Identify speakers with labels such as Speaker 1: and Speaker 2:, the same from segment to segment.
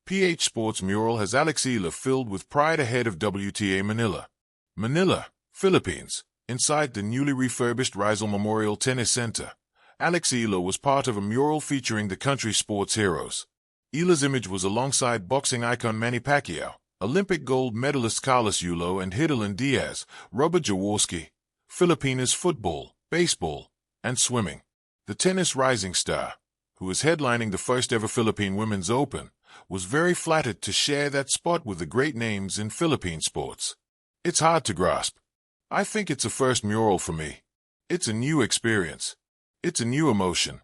Speaker 1: PH Sports mural has Eala filled with pride ahead of WTA Manila. Manila, Philippines. Inside the newly refurbished Rizal Memorial Tennis Center, Eala was part of a mural featuring the country's sports heroes. Eala's image was alongside boxing icon Manny Pacquiao, Olympic gold medalist Carlos Yulo, and Hidalgo Diaz, Robert Jaworski, Filipinas football, baseball, and swimming. The tennis rising star, who is headlining the first-ever Philippine Women's Open, was very flattered to share that spot with the great names in Philippine sports. It's hard to grasp. I think it's a first mural for me. It's a new experience. It's a new emotion.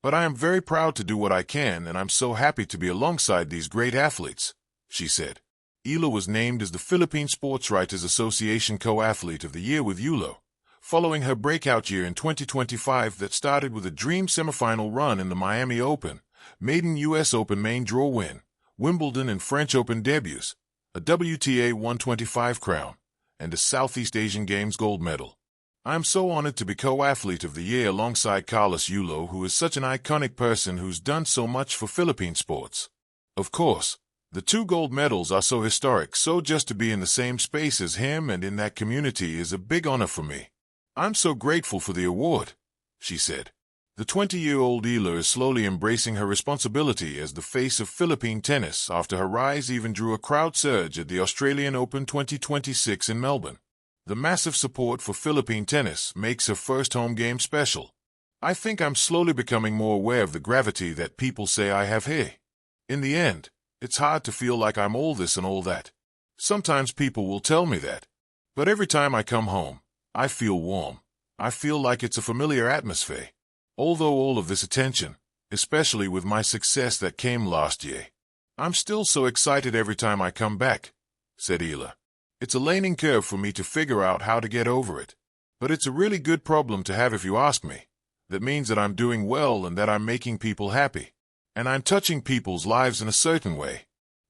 Speaker 1: But I am very proud to do what I can, and I'm so happy to be alongside these great athletes, she said. Eala was named as the Philippine Sports Writers Association Co-Athlete of the Year with Yulo, following her breakout year in 2025 that started with a dream semifinal run in the Miami Open, maiden U.S. Open main draw win, Wimbledon and French Open debuts, a WTA 125 crown, and a Southeast Asian Games gold medal. I am so honored to be Co-Athlete of the Year alongside Carlos Yulo, who is such an iconic person who's done so much for Philippine sports. Of course, the 2 gold medals are so historic, so just to be in the same space as him and in that community is a big honor for me. I'm so grateful for the award, she said. The 20-year-old Eala is slowly embracing her responsibility as the face of Philippine tennis after her rise even drew a crowd surge at the Australian Open 2026 in Melbourne. The massive support for Philippine tennis makes her first home game special. I think I'm slowly becoming more aware of the gravity that people say I have here. In the end, it's hard to feel like I'm all this and all that. Sometimes people will tell me that. But every time I come home, I feel warm. I feel like it's a familiar atmosphere. Although all of this attention, especially with my success that came last year, I'm still so excited every time I come back, said Eala. It's a learning curve for me to figure out how to get over it. But it's a really good problem to have if you ask me. That means that I'm doing well and that I'm making people happy. And I'm touching people's lives in a certain way.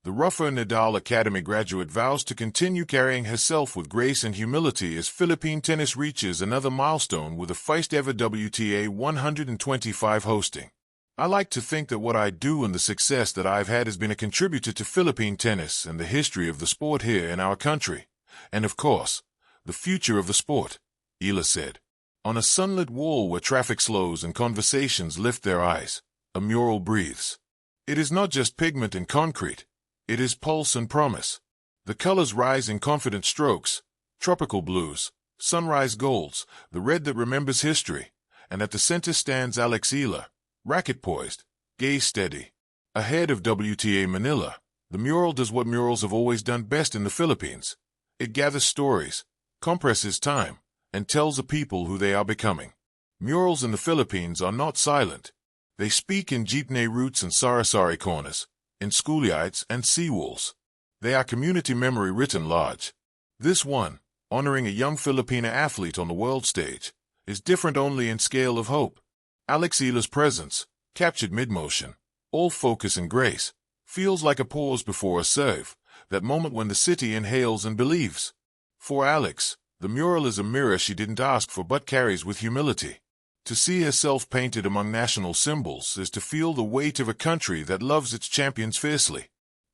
Speaker 1: The Rafa Nadal Academy graduate vows to continue carrying herself with grace and humility as Philippine tennis reaches another milestone with the first-ever WTA 125 hosting. I like to think that what I do and the success that I've had has been a contributor to Philippine tennis and the history of the sport here in our country. And of course, the future of the sport, Eala said. On a sunlit wall where traffic slows and conversations lift their eyes, a mural breathes. It is not just pigment and concrete. It is pulse and promise. The colors rise in confident strokes, tropical blues, sunrise golds, the red that remembers history, and at the center stands Eala, racket poised, gaze steady. Ahead of WTA Manila, the mural does what murals have always done best in the Philippines. It gathers stories, compresses time, and tells the people who they are becoming. Murals in the Philippines are not silent. They speak in jeepney routes and sari-sari corners, in schoolyards and seawalls. They are community memory written large. This one, honoring a young Filipina athlete on the world stage, is different only in scale of hope. Eala's presence, captured mid-motion, all focus and grace, feels like a pause before a serve, that moment when the city inhales and believes. For Alex, the mural is a mirror she didn't ask for but carries with humility. To see herself painted among national symbols is to feel the weight of a country that loves its champions fiercely.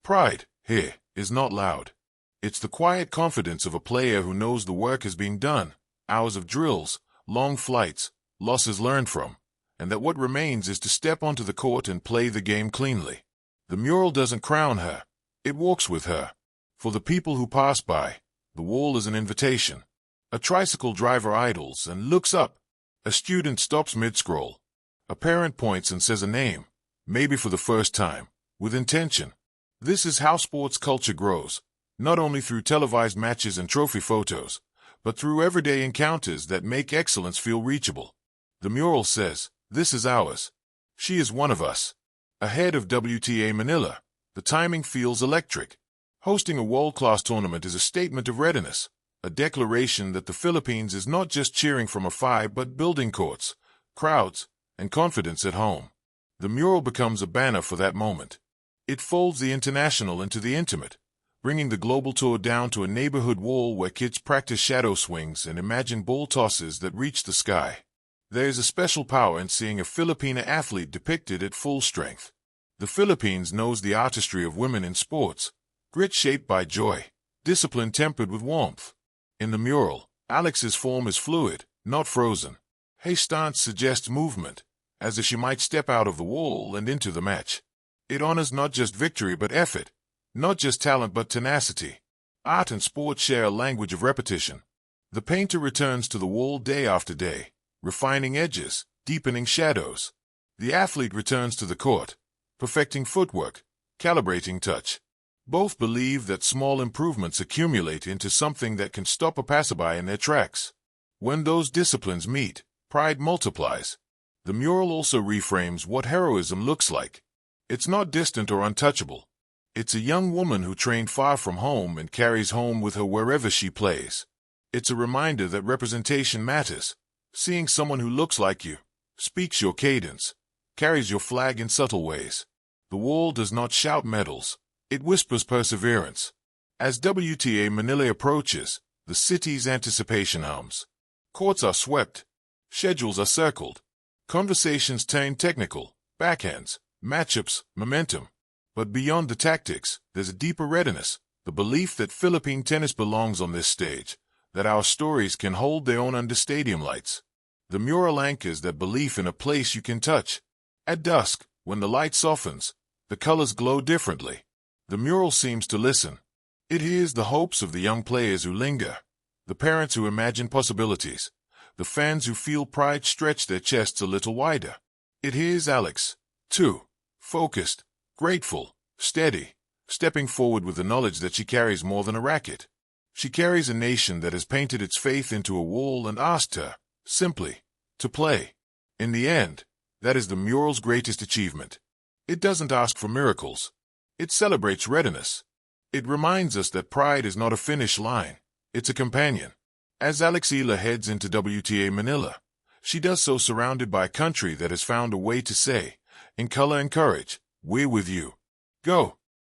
Speaker 1: Pride, here, is not loud. It's the quiet confidence of a player who knows the work has been done, hours of drills, long flights, losses learned from, and that what remains is to step onto the court and play the game cleanly. The mural doesn't crown her, it walks with her. For the people who pass by, the wall is an invitation. A tricycle driver idles and looks up. A student stops mid-scroll. A parent points and says a name, maybe for the first time, with intention. This is how sports culture grows, not only through televised matches and trophy photos, but through everyday encounters that make excellence feel reachable. The mural says, "This is ours. She is one of us." Ahead of WTA Manila, the timing feels electric. Hosting a world-class tournament is a statement of readiness. A declaration that the Philippines is not just cheering from afar but building courts, crowds, and confidence at home. The mural becomes a banner for that moment. It folds the international into the intimate, bringing the global tour down to a neighborhood wall where kids practice shadow swings and imagine ball tosses that reach the sky. There is a special power in seeing a Filipina athlete depicted at full strength. The Philippines knows the artistry of women in sports, grit shaped by joy, discipline tempered with warmth. In the mural, Alex's form is fluid, not frozen. Her stance suggests movement, as if she might step out of the wall and into the match. It honors not just victory but effort, not just talent but tenacity. Art and sport share a language of repetition. The painter returns to the wall day after day, refining edges, deepening shadows. The athlete returns to the court, perfecting footwork, calibrating touch. Both believe that small improvements accumulate into something that can stop a passerby in their tracks. When those disciplines meet, pride multiplies. The mural also reframes what heroism looks like. It's not distant or untouchable. It's a young woman who trained far from home and carries home with her wherever she plays. It's a reminder that representation matters. Seeing someone who looks like you, speaks your cadence, carries your flag in subtle ways. The wall does not shout medals. It whispers perseverance. As WTA Manila approaches, the city's anticipation hums. Courts are swept. Schedules are circled. Conversations turn technical, backhands, matchups, momentum. But beyond the tactics, there's a deeper readiness, the belief that Philippine tennis belongs on this stage, that our stories can hold their own under stadium lights. The mural anchors that belief in a place you can touch. At dusk, when the light softens, the colors glow differently. The mural seems to listen. It hears the hopes of the young players who linger, the parents who imagine possibilities, the fans who feel pride stretch their chests a little wider. It hears Alex, too, focused, grateful, steady, stepping forward with the knowledge that she carries more than a racket. She carries a nation that has painted its faith into a wall and asked her, simply, to play. In the end, that is the mural's greatest achievement. It doesn't ask for miracles. It celebrates readiness. It reminds us that pride is not a finish line, it's a companion. As Eala heads into WTA Manila, she does so surrounded by a country that has found a way to say, in color and courage, we're with you. Go.